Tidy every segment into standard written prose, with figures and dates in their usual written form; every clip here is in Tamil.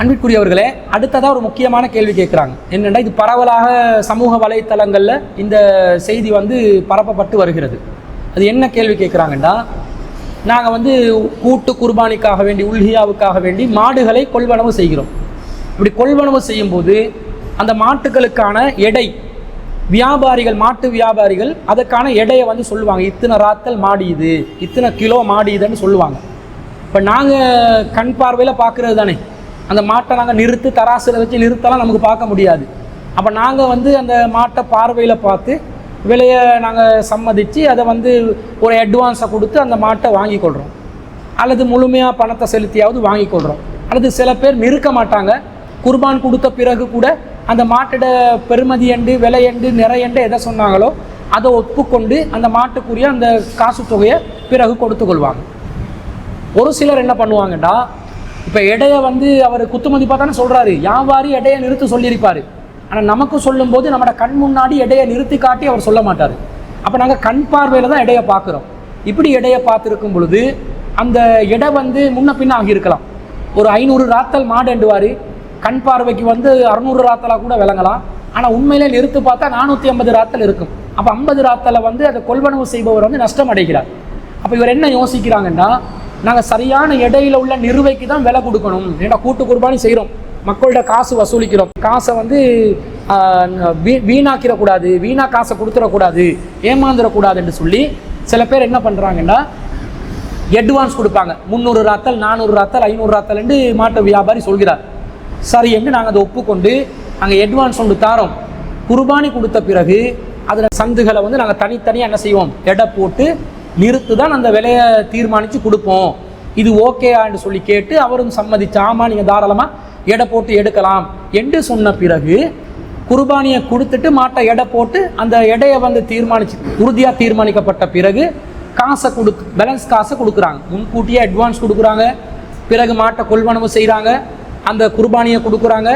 அன்பிற்குரியவர்களே, அடுத்ததாக ஒரு முக்கியமான கேள்வி கேட்குறாங்க. என்னென்னா, இது பரவலாக சமூக வலைத்தளங்களில் இந்த செய்தி பரப்பப்பட்டு வருகிறது. அது என்ன கேள்வி கேட்குறாங்கன்னா, நாங்கள் கூட்டு குர்பானிக்காக வேண்டி, உல்ஹியாவுக்காக வேண்டி மாடுகளை கொள்வனவு செய்கிறோம். இப்படி கொள்வனவு செய்யும்போது அந்த மாட்டுகளுக்கான எடை வியாபாரிகள், மாட்டு வியாபாரிகள் அதற்கான எடையை சொல்லுவாங்க. இத்தனை ராத்தல் மாடு இது, இத்தனை கிலோ மாடு இதுன்னு சொல்லுவாங்க. இப்போ நாங்கள் கண் பார்வையில் பார்க்குறது தானே, அந்த மாட்டை நாங்கள் நிறுத்து தராசில் வச்சு நிறுத்தலாம் நமக்கு பார்க்க முடியாது. அப்போ நாங்கள் அந்த மாட்டை பார்வையில் பார்த்து விலையை நாங்கள் சம்மதித்து அதை ஒரு அட்வான்ஸை கொடுத்து அந்த மாட்டை வாங்கி கொள்கிறோம், அல்லது முழுமையாக பணத்தை செலுத்தியாவது வாங்கி கொள்கிறோம். அல்லது சில பேர் நிறுக்க மாட்டாங்க, குர்பான் கொடுத்த பிறகு கூட அந்த மாட்டோட பெருமதி எண்டு, விலை எண்டு, நிறையண்டு எதை சொன்னாங்களோ அதை ஒப்புக்கொண்டு அந்த மாட்டுக்குரிய அந்த காசு தொகையை பிறகு கொடுத்து கொள்வாங்க. ஒரு சிலர் என்ன பண்ணுவாங்கடா, இப்போ எடையை அவர் குத்துமதிப்பாக தானே சொல்கிறாரு, வியாபாரி எடையை நிறுத்தி சொல்லியிருப்பார். ஆனால் நமக்கு சொல்லும்போது நம்மளோட கண் முன்னாடி எடையை நிறுத்தி காட்டி அவர் சொல்ல மாட்டார். அப்போ நாங்கள் கண் பார்வையில் தான் எடையை பார்க்குறோம். இப்படி எடையை பார்த்துருக்கும் பொழுது அந்த எடை முன்ன பின்ன ஆகியிருக்கலாம். ஒரு 500 ராத்தல் மாடு எண்டுவார், கண் பார்வைக்கு 600 ராத்தலாக கூட விளங்கலாம். ஆனால் உண்மையிலே நிறுத்து பார்த்தா 450 ராத்தல் இருக்கும். அப்போ 50 ராத்தலை அதை கொள்வனவு செய்பவர் நஷ்டம் அடைகிறார். அப்போ இவர் என்ன யோசிக்கிறாங்கன்னா, நாங்கள் சரியான இடையில உள்ள நிறுவைக்கு தான் விலை கொடுக்கணும். ஏன்னா கூட்டு குர்பானி செய்கிறோம், மக்களோட காசு வசூலிக்கிறோம், காசை வீணாக்கிடக்கூடாது, வீணாக காசை கொடுத்துடக்கூடாது, ஏமாந்துடக்கூடாதுன்னு சொல்லி சில பேர் என்ன பண்ணுறாங்கன்னா அட்வான்ஸ் கொடுப்பாங்க. 300 ராத்தல், 400 ராத்தல், 500 ராத்தல்ன்னு மாட்டு வியாபாரி சொல்கிறார். சரி என்று நாங்கள் அதை ஒப்புக்கொண்டு நாங்கள் அட்வான்ஸ் ஒன்று தாரோம். குர்பானி கொடுத்த பிறகு அதில் சந்துகளை நாங்கள் தனித்தனியாக என்ன செய்வோம், எடை போட்டு நிறுத்து தான் அந்த விலையை தீர்மானித்து கொடுப்போம். இது ஓகேன்னு சொல்லி கேட்டு அவரும் சம்மதிச்சு, ஆமாம் நீங்கள் தாராளமாக எடை போட்டு எடுக்கலாம் என்று சொன்ன பிறகு குர்பானியை கொடுத்துட்டு மாட்டை எடை போட்டு அந்த எடையை தீர்மானிச்சு உறுதியாக தீர்மானிக்கப்பட்ட பிறகு காசை பேலன்ஸ் காசை கொடுக்குறாங்க. முன்கூட்டியே அட்வான்ஸ் கொடுக்குறாங்க, பிறகு மாட்டை கொள்வனவு செய்கிறாங்க, அந்த குர்பானியை கொடுக்குறாங்க,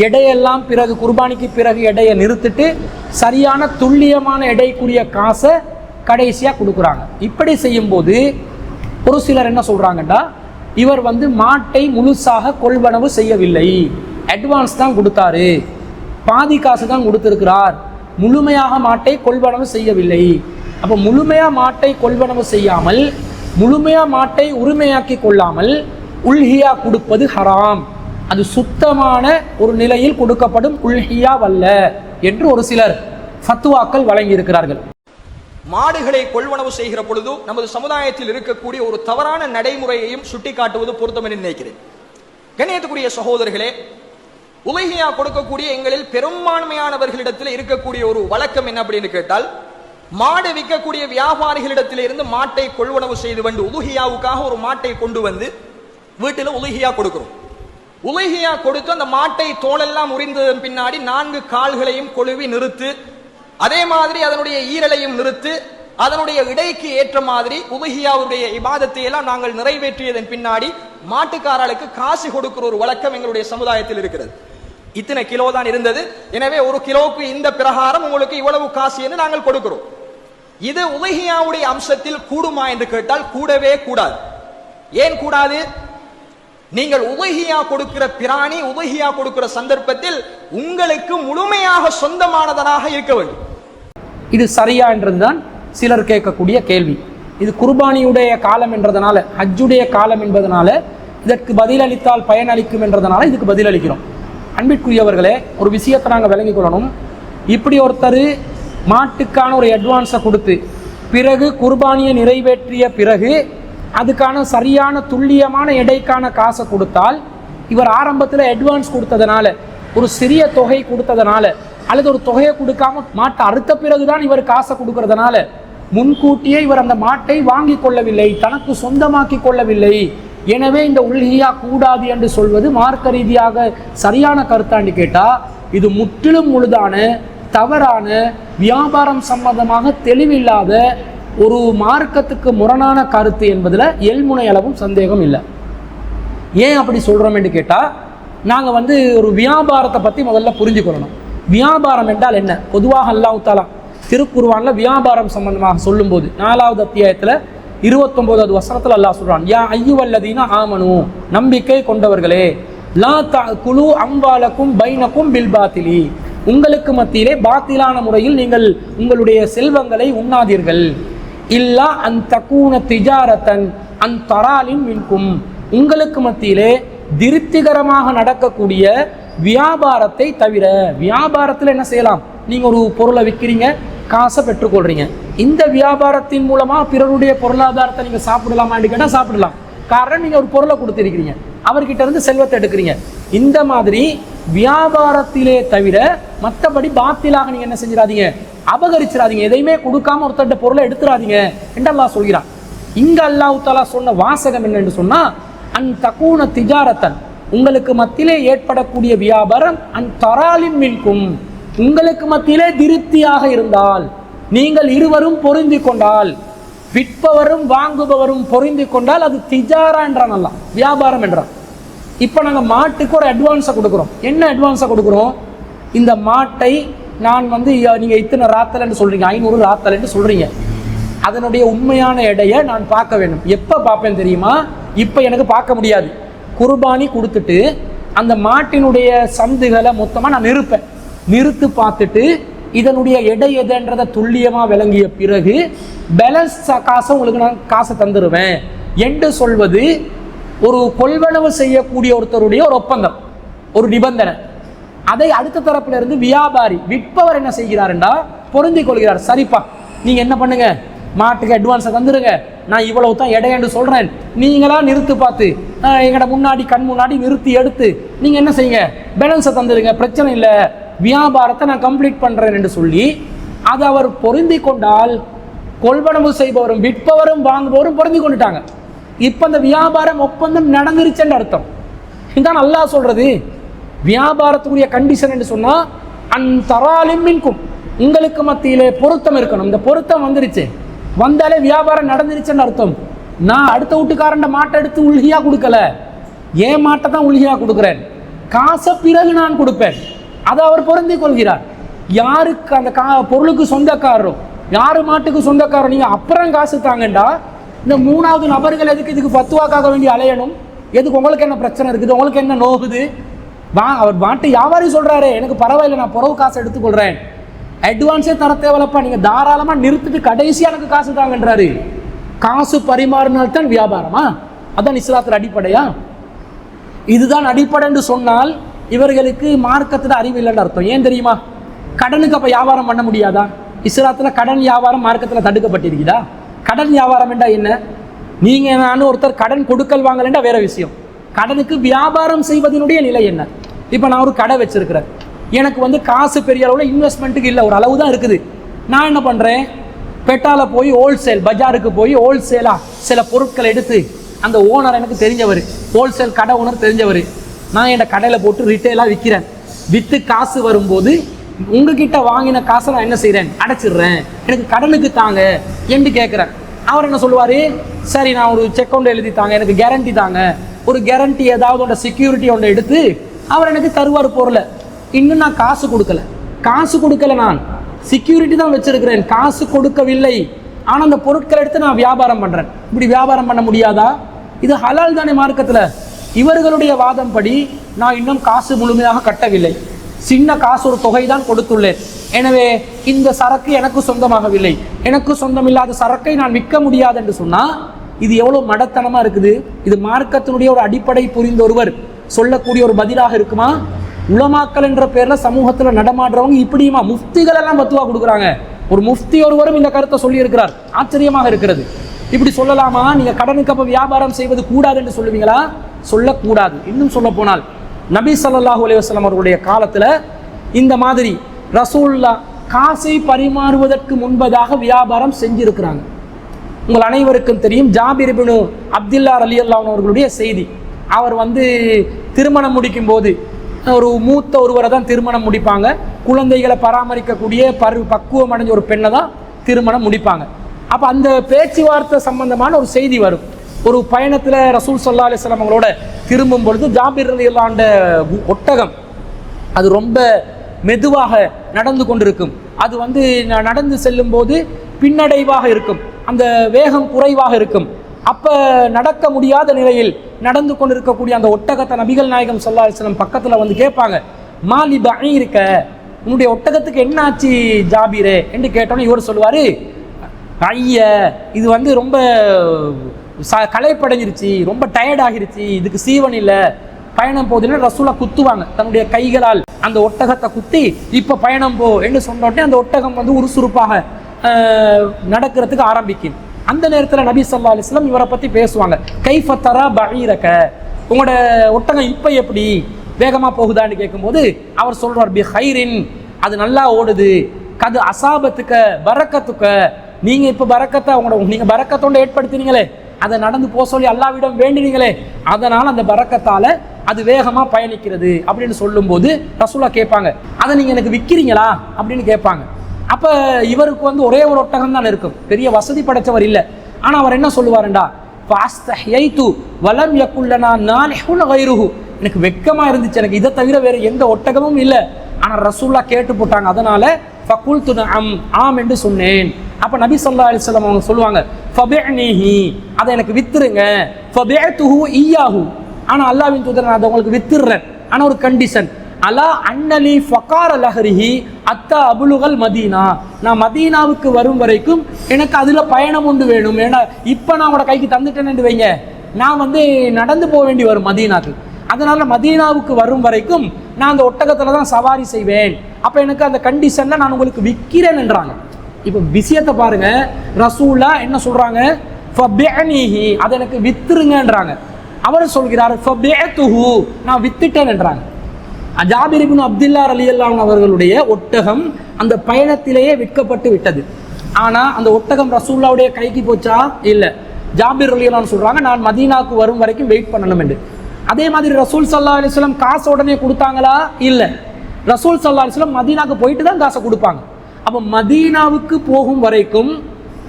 எடையெல்லாம் பிறகு குர்பானிக்கு பிறகு எடையை நிறுத்திட்டு சரியான துல்லியமான எடைக்குரிய காசை கடைசியாக கொடுக்குறாங்க. இப்படி செய்யும்போது ஒரு சிலர் என்ன சொல்கிறாங்கன்னா, இவர் மாட்டை முழுசாக கொள்வனவு செய்யவில்லை, அட்வான்ஸ் தான் கொடுத்தாரு, பாதி காசு தான் கொடுத்துருக்கிறார், முழுமையாக மாட்டை கொள்வனவு செய்யவில்லை. அப்போ முழுமையாக மாட்டை கொள்வனவு செய்யாமல், முழுமையாக மாட்டை உரிமையாக்கி கொள்ளாமல் உல்ஹியா கொடுப்பது ஹராம், அது சுத்தமான ஒரு நிலையில் கொடுக்கப்படும் உல்ஹியா வல்ல என்று ஒரு சிலர் ஃபத்வாக்கள் வழங்கியிருக்கிறார்கள். மாடுகளை கொள்வனவு செய்கிற பொழுது நமது சமுதாயத்தில் இருக்கக்கூடிய ஒரு தவறான நடைமுறையையும் சுட்டிக்காட்டுவது பொருத்தம் என்று நினைக்கிறேன். கண்ணியத்துக்குரிய சகோதரர்களே, உலகியா கொடுக்கக்கூடிய எங்களில் பெரும்பான்மையானவர்களிடத்தில் இருக்கக்கூடிய ஒரு வழக்கம் என்ன அப்படின்னு கேட்டால், மாடு விற்கக்கூடிய வியாபாரிகளிடத்தில் இருந்து மாட்டை கொள்வனவு செய்து உலுஹியாவுக்காக ஒரு மாட்டை கொண்டு வீட்டில் உலுஹியா கொடுக்கிறோம். உலுஹியா கொடுத்து அந்த மாட்டை தோலெல்லாம் உரிந்ததன் பின்னாடி 4 கால்களையும் கொழுவி நிறுத்து, அதே மாதிரி அதனுடைய ஈரலையும் நிறுத்து, அதனுடைய இடைக்கு ஏற்ற மாதிரி உலுஹியாவுடைய இபாதத்தை எல்லாம் நாங்கள் நிறைவேற்றியதன் பின்னாடி மாட்டுக்காரர்களுக்கு காசு கொடுக்கிற ஒரு வழக்கம் எங்களுடைய சமுதாயத்தில் இருக்கிறது. இத்தனை கிலோ தான் இருந்தது, எனவே 1 கிலோவுக்கு இந்த பிரகாரம் உங்களுக்கு இவ்வளவு காசு என்று நாங்கள் கொடுக்கிறோம். இது உலுஹியாவுடைய அம்சத்தில் கூடுமா என்று கேட்டால் கூடவே கூடாது. ஏன் கூடாது? நீங்கள் உலுஹியா கொடுக்கிற பிராணி, உலுஹியா கொடுக்கிற சந்தர்ப்பத்தில் உங்களுக்கு முழுமையாக சொந்தமானதனாக இருக்க வேண்டும். இது சரியா என்றதுதான் சிலர் கேட்கக்கூடிய கேள்வி. இது குர்பானியுடைய காலம் என்றதனால, ஹஜ்ஜுடைய காலம் என்பதனால, இதற்கு பதிலளித்தால் பயனளிக்கும் என்றதனால இதுக்கு பதிலளிக்கிறோம். அன்பிற்குரியவர்களே, ஒரு விஷயத்தை நாங்கள் விளங்கிக் கொள்ளணும். இப்படி ஒருத்தர் மாட்டுக்கான ஒரு அட்வான்ஸை கொடுத்து பிறகு குர்பானியை நிறைவேற்றிய பிறகு அதுக்கான சரியான துல்லியமான எடைக்கான காசை கொடுத்தால், இவர் ஆரம்பத்தில் அட்வான்ஸ் கொடுத்ததுனால, ஒரு சிறிய தொகை கொடுத்ததுனால, அல்லது ஒரு தொகையை கொடுக்காம மாட்டை அறுத்த பிறகுதான் இவர் காசை கொடுக்கறதுனால முன்கூட்டியே இவர் அந்த மாட்டை வாங்கி கொள்ளவில்லை, தனக்கு சொந்தமாக்கி கொள்ளவில்லை. எனவே இந்த உல்ஹியா கூடாது என்று சொல்வது மார்க்க ரீதியாக சரியான கருத்தாண்டு கேட்டால், இது முற்றிலும் முழுதான தவறான வியாபாரம் சம்பந்தமாக தெளிவில்லாத ஒரு மார்க்கத்துக்கு முரணான கருத்து என்பதில் எல்முனை அளவும் சந்தேகம் இல்லை. ஏன் அப்படி சொல்கிறோம் என்று கேட்டால், நாங்கள் ஒரு வியாபாரத்தை பற்றி முதல்ல புரிஞ்சுக்கொள்ளணும். வியாபாரம் என்றால் என்ன? பொதுவாக அல்லாஹ் தஆலா திருக்குர்ஆனில் வியாபாரம் சம்பந்தமாக சொல்லும்போது 4வது அத்தியாயத்தில் 29வது வசனத்தில் அல்லாஹ் சொல்கிறான், யா ஐயுவல்லதீன ஆமனு, நம்பிக்கை கொண்டவர்களே, லா தஅகுலு அம்வாலக்கும் பைனக்கும் பில் பாத்திலி, உங்களுக்கு மத்தியிலே பாத்திலான முறையில் நீங்கள் உங்களுடைய செல்வங்களை உண்ணாதீர்கள். இல்லா அன் தகூன திஜாரத்தன் அன் தராலின் மின்கும், உங்களுக்கு மத்தியிலே திருப்திகரமாக நடக்கக்கூடிய வியாபாரத்தை தவிர. வியாபாரத்தில் என்ன செய்யலாம்? நீங்கள் ஒரு பொருளை விற்கிறீங்க, காசை பெற்றுக்கொள்றீங்க. இந்த வியாபாரத்தின் மூலமாக பிறருடைய பொருளாதாரத்தை நீங்கள் சாப்பிடலாமான்னு கேட்டால் சாப்பிடலாம். காரணம், நீங்கள் ஒரு பொருளை கொடுத்துருக்கிறீங்க, அவர்கிட்ட இருந்து செல்வத்தை எடுக்கிறீங்க. இந்த மாதிரி வியாபாரத்திலே தவிர மற்றபடி பாத்திலாக நீங்கள் என்ன செஞ்சிடாதீங்க, அபகரிச்சிடாதீங்க. எதையுமே கொடுக்காம ஒருத்தட்ட பொருளை எடுத்துடாதீங்க என்று அல்லாஹ் சொல்கிறான். இங்க அல்லாஹ் தஆலா சொன்ன வாசகம் என்னன்னு சொன்னா, அன் தகூன திஜாரத்தன், உங்களுக்கு மத்தியிலே ஏற்படக்கூடிய வியாபாரம், அன் தராலின் மின்கும், உங்களுக்கு மத்தியிலே திருப்தியாக இருந்தால், நீங்கள் இருவரும் பொருந்தி கொண்டால், விற்பவரும் வாங்குபவரும் பொருந்தி கொண்டால் அது திஜாரா என்றான் அல்லாஹ், வியாபாரம் என்றான். இப்போ நாங்கள் மாட்டுக்கு ஒரு அட்வான்ஸை கொடுக்குறோம். என்ன அட்வான்ஸை கொடுக்குறோம்? இந்த மாட்டை நான் வந்து நீங்கள் இத்தனை ராத்தலைன்னு சொல்கிறீங்க, 500 ராத்தலைன்னு சொல்கிறீங்க, அதனுடைய உண்மையான எடையை நான் பார்க்க வேண்டும். எப்போ பார்ப்பேன் தெரியுமா? இப்போ எனக்கு பார்க்க முடியாது. குர்பானி கொடுத்துட்டு அந்த மாட்டினுடைய சந்துகளை மொத்தமாக நான் நிறுத்து பார்த்துட்டு இதனுடைய எடை எதுன்றதை துல்லியமாக விளங்கிய பிறகு பேலன்ஸ் காசை உங்களுக்கு நான் காசை தந்துடுவேன் என்று சொல்வது ஒரு கொள்வனவு செய்யக்கூடிய ஒருத்தருடைய ஒரு ஒப்பந்தம், ஒரு நிபந்தனை. அதை அடுத்த தரப்புல இருந்து வியாபாரி, விற்பவர் என்ன செய்கிறாருண்டா பொருந்தி கொள்கிறார். சரிப்பா, நீங்க என்ன பண்ணுங்க, மாட்டுக்கு அட்வான்ஸை தந்துருங்க, நான் இவ்வளவு தான் எடையன்னு சொல்றேன், நீங்களா நிறுத்து பார்த்து எங்கட முன்னாடி கண் முன்னாடி நிறுத்தி எடுத்து நீங்க என்ன செய்யுங்க, பேலன்ஸை தந்துருங்க, பிரச்சனை இல்லை, வியாபாரத்தை நான் கம்ப்ளீட் பண்றேன் என்று சொல்லி அது அவர் பொருந்தி கொண்டால், கொள்வனவு செய்பவரும் விற்பவரும் வாங்குபவரும் பொருந்தி கொண்டுட்டாங்க. இப்போ அந்த வியாபாரம் ஒப்பந்தம் நடந்துருச்சுன்னு அர்த்தம். இதுதான் அல்லாஹ் சொல்றது. வியாபாரத்துக்குரிய கண்டிஷன் என்று சொன்னா, அன் தராலின் மின்கும், உங்களுக்கு மத்தியிலே பொருத்தம் இருக்கணும். இந்த பொருத்தம் வந்துருச்சு, வந்தாலே வியாபாரம் நடந்துருச்சுன்னு அர்த்தம். நான் அடுத்த வீட்டுக்காரண்ட மாட்டை எடுத்து உள்கியா கொடுக்கல, ஏன் மாட்டை தான் உள்கியா கொடுக்குறேன், காசை பிறகு நான் கொடுப்பேன். அதை அவர் பொருந்தி கொள்கிறார். யாருக்கு அந்த பொருளுக்கு சொந்தக்காரரோ, யாரு மாட்டுக்கு சொந்தக்காரோ, நீங்க அப்புறம் காசு தாங்கண்டா, இந்த மூணாவது நபர்கள் எதுக்கு இதுக்கு பத்துவாக்காக வேண்டி அலையணும்? எதுக்கு? உங்களுக்கு என்ன பிரச்சனை இருக்குது, உங்களுக்கு என்ன நோகுது? அவர் மாட்டு வியாபாரி சொல்றாரு, எனக்கு பரவாயில்லை, நான் புறவு காசு எடுத்துக்கொள்றேன், அட்வான்ஸே தர தேவையில்லப்பா, நீங்க தாராளமா நிறுத்திட்டு கடைசியா எனக்கு காசு தாங்கன்றாரு. காசு பரிமாறினால்தான் வியாபாரமா? அதான் இஸ்லாத்துல அடிப்படையா? இதுதான் அடிப்படை என்று சொன்னால் இவர்களுக்கு மார்க்கத்துல அறிவு இல்லைன்னு அர்த்தம். ஏன் தெரியுமா? கடனுக்கு அப்ப வியாபாரம் பண்ண முடியாதா? இஸ்லாத்துல கடன் வியாபாரம் மார்க்கத்துல தடுக்கப்பட்டிருக்குதா? கடன் வியாபாரம் என்றா என்ன? நீங்க நானும் ஒருத்தர் கடன் கொடுக்கல் வாங்கலண்டா வேற விஷயம். கடனுக்கு வியாபாரம் செய்வதனுடைய நிலை என்ன? இப்போ நான் ஒரு கடை வச்சிருக்கிறேன், எனக்கு வந்து காசு பெரிய அளவில் இன்வெஸ்ட்மெண்ட்டுக்கு இல்லை, ஒரு அளவு தான் இருக்குது. நான் என்ன பண்ணுறேன், பெட்டால போய் ஹோல்சேல் பஜாருக்கு போய் ஹோல்சேலாக சில பொருட்களை எடுத்து, அந்த ஓனர் எனக்கு தெரிஞ்சவர், ஹோல்சேல் கடை ஓனர் தெரிஞ்சவர், நான் என் கடையில் போட்டு ரிட்டெயிலாக விற்கிறேன். விற்று காசு வரும்போது உங்ககிட்ட வாங்கின காசை நான் என்ன செய்கிறேன், அடைச்சிடுறேன், எனக்கு கடனுக்கு தாங்க என்று கேட்குறேன். அவர் என்ன சொல்லுவார், சரி நான் ஒரு செக் ஒன்று எழுதி தாங்க, எனக்கு கேரண்டி தாங்க, ஒரு கேரண்டி ஏதாவது ஒன்று செக்யூரிட்டி ஒன்று எடுத்து அவர் எனக்கு தருவார் பொருளை. இன்னும் நான் காசு கொடுக்கல, நான் செக்யூரிட்டி தான் வச்சிருக்கிறேன், காசு கொடுக்கவில்லை. ஆனால் அந்த பொருட்களை எடுத்து நான் வியாபாரம் பண்ணுறேன். இப்படி வியாபாரம் பண்ண முடியாதா? இது ஹலால் தானே மார்க்கத்தில்? இவர்களுடைய வாதம் படி நான் இன்னும் காசு முழுமையாக கட்டவில்லை, சின்ன காசு ஒரு தொகை தான் கொடுத்துள்ளேன், எனவே இந்த சரக்கு எனக்கு சொந்தமாகவில்லை, எனக்கு சொந்தமில்லாத சரக்கை நான் விற்க முடியாது என்று சொன்னால் இது எவ்வளோ மடத்தனமாக இருக்குது. இது மார்க்கத்தினுடைய ஒரு அடிப்படை புரிந்த ஒருவர் சொல்லக்கூடிய ஒரு பதிலாக இருக்குமா? உலமாக்கள் என்ற பேர்ல சமூகத்தில் நடமாடுறவங்க இப்படியுமா? முஃப்திகள் எல்லாம் பத்துவா கொடுக்குறாங்க. ஒரு முஃப்தி ஒருவரும் இந்த கருத்தை சொல்லி இருக்கிறார். ஆச்சரியமாக இருக்கிறது. இப்படி சொல்லலாமா? நீங்க கடனுக்கு அப்ப வியாபாரம் செய்வது கூடாது என்று சொல்லுவீங்களா? சொல்லக்கூடாது. இன்னும் சொல்ல போனால் நபி ஸல்லல்லாஹு அலைஹி வஸல்லம் அவர்களுடைய காலத்துல இந்த மாதிரி ரசூலுல்லாஹ் காசை பரிமாறுவதற்கு முன்பதாக வியாபாரம் செஞ்சிருக்கிறாங்க. உங்கள் அனைவருக்கும் தெரியும், ஜாபிர் இப்னு அப்துல்லா ரலியல்லாஹு அவர்களுடைய செய்தி. அவர் வந்து திருமணம் முடிக்கும் போது ஒரு மூத்த ஒருவரை தான் திருமணம் முடிப்பாங்க. குழந்தைகளை பராமரிக்கக்கூடிய பக்குவம் அடைஞ்ச ஒரு பெண்ணை தான் திருமணம் முடிப்பாங்க. அப்போ அந்த பேச்சுவார்த்தை சம்பந்தமான ஒரு செய்தி வரும். ஒரு பயணத்தில் ரசூல் ஸல்லல்லாஹு அலைஹி வஸல்லம் அவங்களோட திரும்பும் பொழுது ஜாபிர் ரலியல்லாஹு ஒட்டகம் அது ரொம்ப மெதுவாக நடந்து கொண்டிருக்கும். அது வந்து நடந்து செல்லும் போது பின்னடைவாக இருக்கும், அந்த வேகம் குறைவாக இருக்கும். அப்ப நடக்க முடியாத நிலையில் நடந்து கொண்டிருக்கக்கூடிய அந்த ஒட்டகத்தை நபிகள் நாயகம் ஸல்லல்லாஹு அலைஹி வஸல்லம் பக்கத்துல வந்து கேட்பாங்க, மாலி பஈரிக்க, உன்னுடைய ஒட்டகத்துக்கு என்ன ஆச்சு ஜாபீரே என்று கேட்டோன்னே இவர் சொல்லுவாரு, ஐய இது வந்து ரொம்ப களைப்படைஞ்சிருச்சு, ரொம்ப டயர்ட் ஆகிருச்சு, இதுக்கு சீவன் இல்லை, பயணம் போகுதுன்னு ரசூலா குத்துவாங்க தன்னுடைய கைகளால் அந்த ஒட்டகத்தை குத்தி, இப்ப பயணம் போ என்று சொன்ன உடனே அந்த ஒட்டகம் வந்து உருசுறுப்பாக நடக்கிறதுக்கு ஆரம்பிக்கும். அந்த நேரத்தில் நபி ஸல்லல்லாஹு அலைஹி வஸல்லம் இவரை பத்தி பேசுவாங்க, கைஃப தரா பஈரக, உங்களோட ஒட்டகம் இப்ப எப்படி வேகமா போகுதான்னு கேட்கும்போது அவர் சொல்றார், பி ஹைரின், அது நல்லா ஓடுது, கது அசாபத்துக்க பரக்கத்துக்க, நீங்க இப்ப பரக்கத்தை நீங்க பரக்கத்தோட ஏற்படுத்தினீங்களே, அதை நடந்து போக சொல்லி அல்லாஹ்விடம் வேண்டினீங்களே, அதனால அந்த பரக்கத்தால அது வேகமா பயணிக்கிறது அப்படின்னு சொல்லும் போது ரசூலா கேட்பாங்க, அதை நீங்க எனக்கு விற்கிறீங்களா அப்படின்னு கேட்பாங்க. அப்ப இவருக்கு வந்து ஒரே ஒரு ஒட்டகம் தான் இருக்கும், பெரிய வசதி படைச்சவர் இல்லை. ஆனா அவர் என்ன சொல்லுவாருண்டா, வலம் யக்குல்லனா நாலிஹுன் கைருஹு, எனக்கு வெக்கமா இருந்துச்சு, எனக்கு இதை தவிர வேற எந்த ஒட்டகமும் இல்லை. ஆனா ரசூல்லா கேட்டு போட்டாங்க, அதனால ஃபகுல்து நஅம், ஆம் என்று சொன்னேன். அப்ப நபி ஸல்லல்லாஹு அலைஹி வஸல்லம் அவங்க சொல்லுவாங்க, ஃபபிஅனிஹி, அதை எனக்கு வித்துருங்க, ஃபபிஅதுஹு இய்யாஹு, ஆனா அல்லாஹ்வின் தூதர் நான் அதை உங்களுக்கு வித்துறேன், ஆனா ஒரு கண்டிஷன், அலா அன்னலி ஃபகார லஹரிஹி அத்தா அபுலுகல் மதீனா, நான் மதீனாவுக்கு வரும் வரைக்கும் எனக்கு அதுல பயணம் உண்டு வேணும். ஏன்னா இப்ப நான் உங்களோட கைக்கு தந்துட்டேன்னு வைங்க, நான் வந்து நடந்து போக வேண்டி வரும் மதீனாக்கு, அதனால மதீனாவுக்கு வரும் வரைக்கும் நான் அந்த ஒட்டகத்துல தான் சவாரி செய்வேன். அப்ப எனக்கு அந்த கண்டிஷன்ல நான் உங்களுக்கு விற்கிறேன் என்றாங்க. இப்ப விஷயத்தை பாருங்க, ரசூலா என்ன சொல்றாங்க, ஃபபிஅனிஹி, அதை எனக்கு வித்துருங்கன்றாங்க. அவர் சொல்கிறார், ஃபபிஅதுஹு, நான் வித்துட்டேன் என்றாங்க. ஜாபிர் இப்னு அப்துல்லா ரலியல்லாஹு அன்ஹு அவர்களுடைய ஒட்டகம் அந்த பயணத்திலேயே விற்கப்பட்டு விட்டது. ஆனா அந்த ஒட்டகம் ரசூலுல்லாஹ்வுடைய கைக்கு போச்சா? இல்ல. ஜாபிர் ரலியல்லாஹு அன்ஹு சொல்றாங்க, நான் மதீனாவுக்கு வரும் வரைக்கும் வெயிட் பண்ணணும் என்று. அதே மாதிரி ரசூல் ஸல்லல்லாஹு அலைஹி வஸல்லம் காசு உடனே கொடுத்தாங்களா? இல்ல. ரசூல் ஸல்லல்லாஹு அலைஹி வஸல்லம் மதீனாவுக்கு போயிட்டு தான் காசை கொடுப்பாங்க. அப்ப மதீனாவுக்கு போகும் வரைக்கும்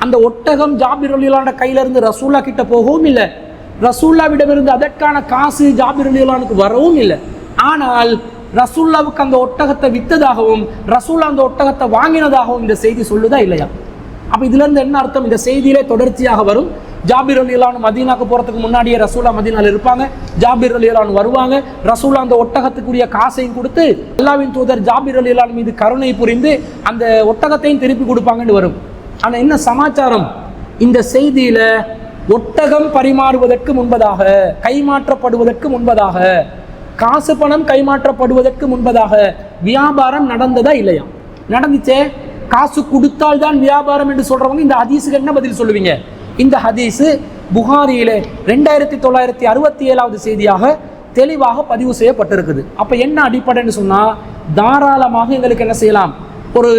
அந்த ஒட்டகம் ஜாபிர் ரலியல்லாஹு அன்ஹு கையில இருந்து ரசூல்லா கிட்ட போகவும் இல்லை, ரசூல்லாவிடமிருந்து அதற்கான காசு ஜாபிர் ரலியல்லாஹு அன்ஹுக்கு வரவும் இல்லை. ஆனால் ரசூல்லாவுக்கு அந்த ஒட்டகத்தை வித்ததாகவும் ரசூல்லா அந்த ஒட்டகத்தை வாங்கினதாகவும் இந்த செய்தி சொல்லுதா இல்லையா? அப்ப இதுல இருந்து என்ன அர்த்தம்? இந்த செய்தியிலே தொடர்ச்சியாக வரும், ஜாபிர் ரலியல்லாஹு அன்ஹு மதீனாக்கு போறதுக்கு முன்னாடியே ரசூலா மதீனால இருப்பாங்க, ஜாபிர் ரலியல்லாஹு அன்ஹு வருவாங்க, ரசூலா அந்த ஒட்டகத்துக்குரிய காசையும் கொடுத்து அல்லாஹ்வின் தூதர் ஜாபிர் ரலியல்லாஹு அன்ஹு மீது கருணை புரிந்து அந்த ஒட்டகத்தையும் திருப்பி கொடுப்பாங்கன்னு வரும். ஆனா என்ன சமாச்சாரம்? இந்த செய்தியில ஒட்டகம் பரிமாறுவதற்கு முன்பதாக, கைமாற்றப்படுவதற்கு முன்பதாக, காசு பணம் கைமாற்றப்படுவதற்கு முன்பதாக வியாபாரம் நடந்ததா இல்லையா? நடந்துச்சே. காசு கொடுத்தால் தான் வியாபாரம் என்று சொல்றவங்க இந்த ஹதீஸுக்கு என்ன பதில் சொல்லுவீங்க? இந்த ஹதீஸு புகாரியிலே 2967வது செய்தியாக தெளிவாக பதிவு செய்யப்பட்டிருக்குது. அப்ப என்ன அடிப்படைன்னு சொன்னா, தாராளமாக எங்களுக்கு என்ன செய்யலாம், ஒரு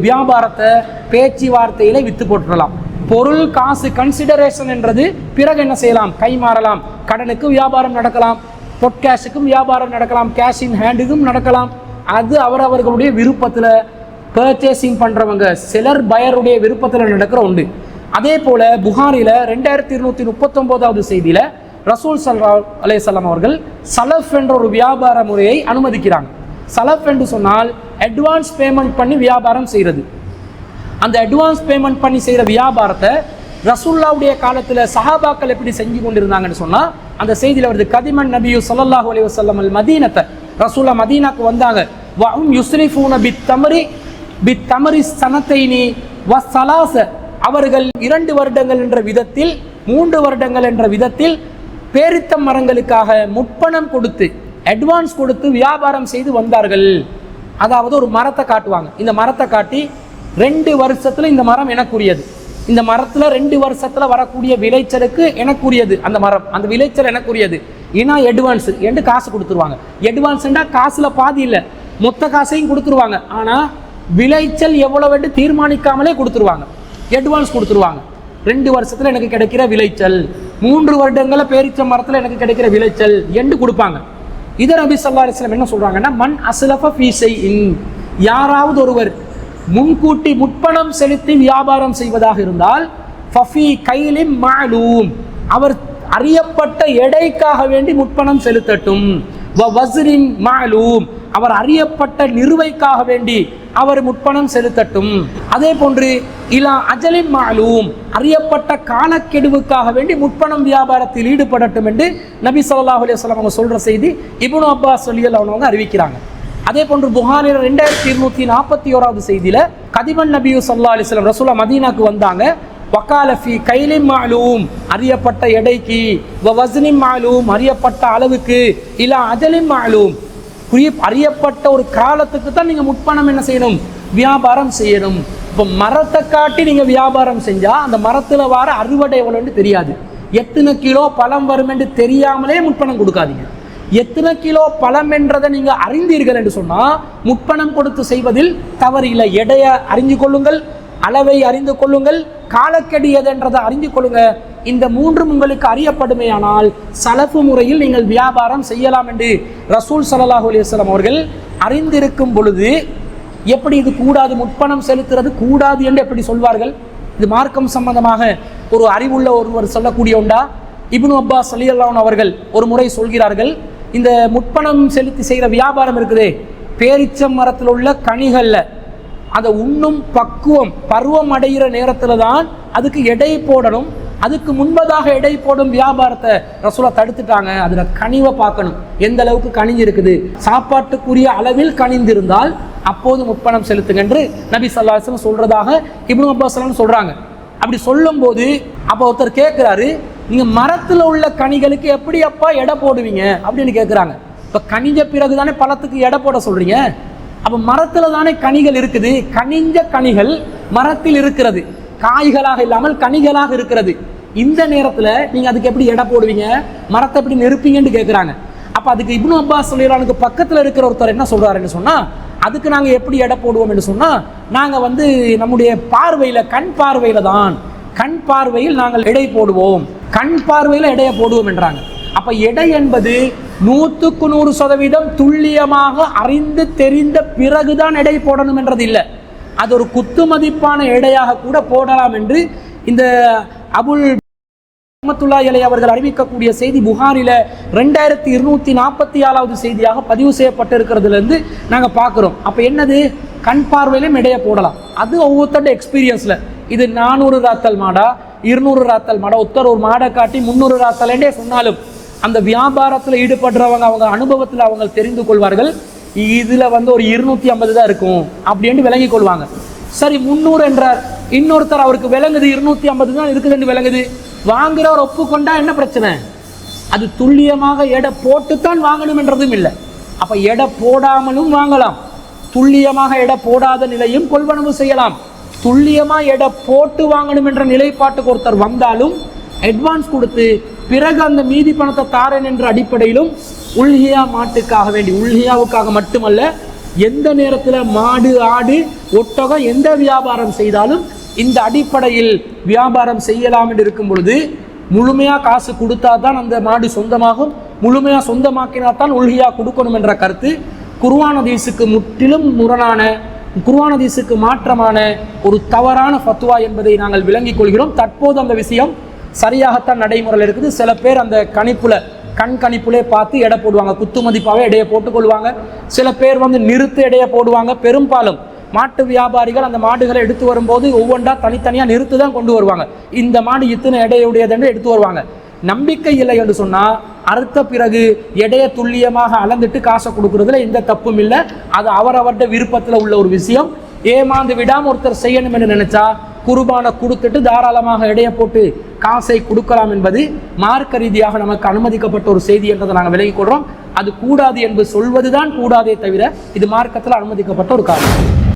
வியாபாரத்தை பேச்சுவார்த்தையில வித்து போட்டுடலாம். பொருள் காசு கன்சிடரேஷன் என்றது பிறகு என்ன செய்யலாம், கை மாறலாம். கடனுக்கு வியாபாரம் நடக்கலாம், பொட்கேஷுக்கும் வியாபாரம் நடக்கலாம், கேஷ் இன் ஹேண்டுக்கும் நடக்கலாம். அது அவரவர்களுடைய விருப்பத்தில் பர்ச்சேசிங் பண்றவங்க செலர் பயருடைய விருப்பத்தில் நடக்கிற உண்டு. அதே போல புகாரில 2239வது செய்தியில ரசூல் ஸல்லல்லாஹு அலைஹி வஸல்லம் அவர்கள் சலஃப் என்ற ஒரு வியாபார முறையை அனுமதிக்கிறாங்க. சலஃப் என்று சொன்னால் அட்வான்ஸ் பேமெண்ட் பண்ணி வியாபாரம் செய்யறது. அந்த அட்வான்ஸ் பேமெண்ட் பண்ணி செய்யற வியாபாரத்தை ரசூலுல்லாஹ்வுடைய காலத்துல சஹாபாக்கள் எப்படி செஞ்சு கொண்டிருந்தாங்கன்னு சொன்னா, அந்த செய்தியில வருது, கதிமன் நபியு ஸல்லல்லாஹு அலைஹி வஸல்லம் அல் மதீனத்தை, ரசூலா மதீனாக்கு வந்தாங்க. வஹும் யுஸ்ரிஃபூன பித்தமரி சனத்தைனி வஸலாஸ, அவர்கள் 2 வருடங்கள் என்ற விதத்தில் 3 வருடங்கள் என்ற விதத்தில் பேரித்த மரங்களுக்காக முற்பணம் கொடுத்து அட்வான்ஸ் கொடுத்து வியாபாரம் செய்து வந்தார்கள். அதாவது ஒரு மரத்தை காட்டுவாங்க, இந்த மரத்தை காட்டி 2 வருஷத்துல இந்த மரம் எனக்குரியது, இந்த மரத்துல 2 வருஷத்துல வரக்கூடிய விளைச்சலுக்கு எனக்குரியது, அந்த மரம் அந்த விளைச்சல் எனக்குரியது, ஏன்னா அட்வான்ஸ் என்று காசு கொடுத்துருவாங்க. அட்வான்ஸ்ண்டா காசுல பாதி இல்லை, மொத்த காசையும் கொடுத்துருவாங்க. ஆனா விளைச்சல் எவ்வளவு தீர்மானிக்காமலே கொடுத்துருவாங்க, அட்வான்ஸ் கொடுத்துருவாங்க. 2 வருஷத்துல எனக்கு கிடைக்கிற விளைச்சல், 3 வருடங்கள பேரிச்ச மரத்துல எனக்கு கிடைக்கிற விளைச்சல் என்று கொடுப்பாங்க. இதை நபி ஸல்லல்லாஹு அலைஹி வஸல்லம் என்ன சொல்றாங்கன்னா, மன் அஸ்லஃப ஃபீ ஷைஇன், யாராவது ஒருவர் முன்கூட்டி முற்பணம் செலுத்தி வியாபாரம் செய்வதாக இருந்தால், ஃபஃபி கைலின் மஅலூம், அவர் அறியப்பட்ட எடைக்காக வேண்டி முற்பணம் செலுத்தட்டும். வ வஸ்ரின் மஅலூம், அவர் அறியப்பட்ட நிறுவைக்காக வேண்டி அவர் முற்பணம் செலுத்தட்டும். அதே போன்று இலா அஜலின் மாலூம், அறியப்பட்ட காலக்கெடுவுக்காக வேண்டி முற்பணம் வியாபாரத்தில் ஈடுபடட்டும் என்று நபி ஸல்லல்லாஹு அலைஹி வஸல்லம் அவங்க சொல்ற செய்தி இப்னு அப்பாஸ் ரலியல்லாஹு அன்ஹு அறிவிக்கிறாங்க. அதே போன்று புகாரில 2241வது செய்தியில கதிபன் நபி ஸல்லல்லாஹு அலைஹி வஸல்லம் ரசூலுல்லாஹ் மதீனாக்கு வந்தாங்க. வகால ஃபீ கைலின் மாலூம், அறியப்பட்ட எடைக்கு, வ வஸ்னின் மாலூம், அறியப்பட்ட அளவுக்கு, இலா அஜலின் மாலூம், அறியப்பட்ட ஒரு காலத்துக்கு தான் நீங்க முற்பணம் என்ன செய்யணும், வியாபாரம் செய்யணும். இப்போ மரத்தை காட்டி நீங்க வியாபாரம் செஞ்சா அந்த மரத்துல வர அறுவடை எவ்வளோன்னு தெரியாது. எத்தனை கிலோ பழம் வரும் என்று தெரியாமலே முற்பணம் கொடுக்காதீங்க. எத்தனை கிலோ பழம் என்றதை நீங்க அறிந்தீர்கள் என்று சொன்னா முற்பணம் கொடுத்து செய்வதில் தவறு இல்லை. எடையை அறிந்து கொள்ளுங்கள், அளவை அறிந்து கொள்ளுங்கள், காலக்கெடு எதென்றதை அறிந்து கொள்ளுங்க. இந்த மூன்றும் உங்களுக்கு அறியப்படுமையானால் சலஃபு முறையில் நீங்கள் வியாபாரம் செய்யலாம் என்று ரசூல் ஸல்லல்லாஹு அலைஹி வஸல்லம் அவர்கள் அறிந்திருக்கும் பொழுது எப்படி இது கூடாது, முற்பணம் செலுத்துறது கூடாது என்று எப்படி சொல்வார்கள்? இது மார்க்கம் சம்பந்தமாக ஒரு அறிவுள்ள ஒருவர் சொல்லக்கூடிய உண்டா? இப்னு அப்பாஸ் ரலியல்லாஹு அன்ஹு அவர்கள் ஒரு முறை சொல்கிறார்கள், இந்த முற்பணம் செலுத்தி செய்கிற வியாபாரம் இருக்குதே, பேரிச்சம் மரத்தில் உள்ள கனிகள்ல அதை உண்ணும் பக்குவம் பருவம் அடைகிற நேரத்தில் தான் அதுக்கு எடை போடணும். அதுக்கு முன்பதாக எடை போடும் வியாபாரத்தை ரசூலா தடுத்துட்டாங்க. அதுல கனிவை பார்க்கணும், எந்த அளவுக்கு கனிஞ்சு இருக்குது, சாப்பாட்டுக்குரிய அளவில் கனிந்திருந்தால் அப்போது முற்பணம் செலுத்துங்க என்று நபி ஸல்லல்லாஹு அலைஹி வஸல்லம் சொல்றதாக இப்னு அப்பாஸ் சொல்றாங்க. அப்படி சொல்லும் போது அப்போ ஒருத்தர் கேட்கிறாரு, நீங்க மரத்துல உள்ள கனிகளுக்கு எப்படி அப்பா எடை போடுவீங்க அப்படின்னு கேட்கிறாங்க. இப்ப கனிஞ்ச பிறகு தானே பழத்துக்கு எடை போட சொல்றீங்க. அப்ப மரத்துல தானே கனிகள் இருக்குது, கனிஞ்ச கனிகள் மரத்தில் இருக்கிறது, காய்களாக இல்லாமல் கனிகளாக இருக்கிறது. இந்த நேரத்துல நீங்க அதுக்கு எப்படி எடை போடுவீங்க, மரத்தை எப்படி நெருப்பீங்கன்னு கேட்கிறாங்க. அப்ப அதுக்கு இப்னு அப்பாஸ் ரலியல்லாஹு பக்கத்துல இருக்கிற ஒருத்தர் என்ன சொல்றாருன்னு சொன்னா, அதுக்கு நாங்க எப்படி எடை போடுவோம் என்று சொன்னா, நாங்க நம்முடைய பார்வையில, கண் பார்வையில தான், கண் பார்வையில் நாங்கள் எடை போடுவோம், கண் பார்வையில எடையை போடுவோம் என்றாங்க. அப்ப எடை என்பது 100% துல்லியமாக அறிந்து தெரிந்த பிறகுதான் எடை போடணும் என்றது இல்லை. அது ஒரு குத்து மதிப்பான எடையாக கூட போடலாம் என்று இந்த அபுல் ரஹ்மத்துல்லாஹி அலைஹி அவர்கள் அறிவிக்கக்கூடிய செய்தி புகாரில 2244வது செய்தியாக பதிவு செய்யப்பட்டிருக்கிறதுல இருந்து நாங்க பார்க்கிறோம். அப்ப என்னது, கண் பார்வையிலும் எடையை போடலாம். அது ஒவ்வொருத்தருடைய எக்ஸ்பீரியன்ஸ்ல, இது 400 ராத்தல் மாடா 200 ராத்தல் மாடா, ஒருத்தர் ஒரு மாடை காட்டி 300 ராத்தல் சொன்னாலும் அந்த வியாபாரத்தில் ஈடுபடுறவங்க அவங்க அனுபவத்தில் அவங்க தெரிந்து கொள்வார்கள், இதுல ஒரு 250 தான் இருக்கும் அப்படின்னு விளங்கி கொள்வாங்க. சரி 300 என்றார், இன்னொருத்தர் அவருக்கு விளங்குது 250 தான் இருக்குதுன்னு விளங்குது, வாங்குறவர் ஒப்புக்கொண்டா என்ன பிரச்சனை? அது துல்லியமாக எடை போட்டுத்தான் வாங்கணும் என்றதும் இல்லை. அப்ப எடை போடாமலும் வாங்கலாம், துல்லியமாக எடை போடாத நிலையும் கொள்வனவு செய்யலாம். துல்லியமா எடை போட்டு வாங்கணும் என்ற நிலைப்பாட்டுக்கு ஒருத்தர் வந்தாலும் அட்வான்ஸ் கொடுத்து பிறகு அந்த மீதி பணத்தை தாரேன் என்ற அடிப்படையிலும் உல்ஹியா மாட்டுக்காக வேண்டி, உல்ஹியாவுக்காக மட்டுமல்ல, எந்த நேரத்தில் மாடு ஆடு ஒட்டகம் எந்த வியாபாரம் செய்தாலும் இந்த அடிப்படையில் வியாபாரம் செய்யலாம் என்று இருக்கும் பொழுது முழுமையா காசு கொடுத்தா தான் அந்த மாடு சொந்தமாகும், முழுமையா சொந்தமாக்கினா தான் உல்ஹியா கொடுக்கணும் என்ற கருத்து குர்ஆன் ஹதீஸுக்கு முற்றிலும் முரணான, குர்ஆன் ஹதீஸுக்கு மாற்றமான ஒரு தவறான ஃபத்வா என்பதை நாங்கள் விளங்கிக் கொள்கிறோம். தற்போது அந்த விஷயம் சரியாகத்தான் நடைமுறையில் இருக்குது. சில பேர் அந்த கணிப்புல, கண் கணிப்புலே பார்த்து எடை போடுவாங்க, குத்து மதிப்பாகவே எடையை போட்டுக்கொள்வாங்க. சில பேர் நிறுத்து எடையை போடுவாங்க. பெரும்பாலும் மாட்டு வியாபாரிகள் அந்த மாடுகளை எடுத்து வரும்போது ஒவ்வொன்றா தனித்தனியாக நிறுத்து தான் கொண்டு வருவாங்க. இந்த மாடு இத்தனை எடையுடையதுன்னு எடுத்து வருவாங்க. நம்பிக்கை இல்லை என்று சொன்னா அறுத்த பிறகு எடையை துல்லியமாக அளந்துட்டு காசை கொடுக்கறதுல எந்த தப்பும் இல்லை. அது அவரவருடைய விருப்பத்தில் உள்ள ஒரு விஷயம். ஏமாந்து விடாம ஒருத்தர் செய்யணும் என்று நினைச்சா குர்பானை கொடுத்துட்டு தாராளமாக எடையை போட்டு காசை கொடுக்கலாம் என்பது மார்க்க ரீதியாக நமக்கு அனுமதிக்கப்பட்ட ஒரு செய்தி என்றதை நாங்கள் விலகிக் கொள்றோம். அது கூடாது என்று சொல்வதுதான் கூடாதே தவிர இது மார்க்கத்தில் அனுமதிக்கப்பட்ட ஒரு காரணம்.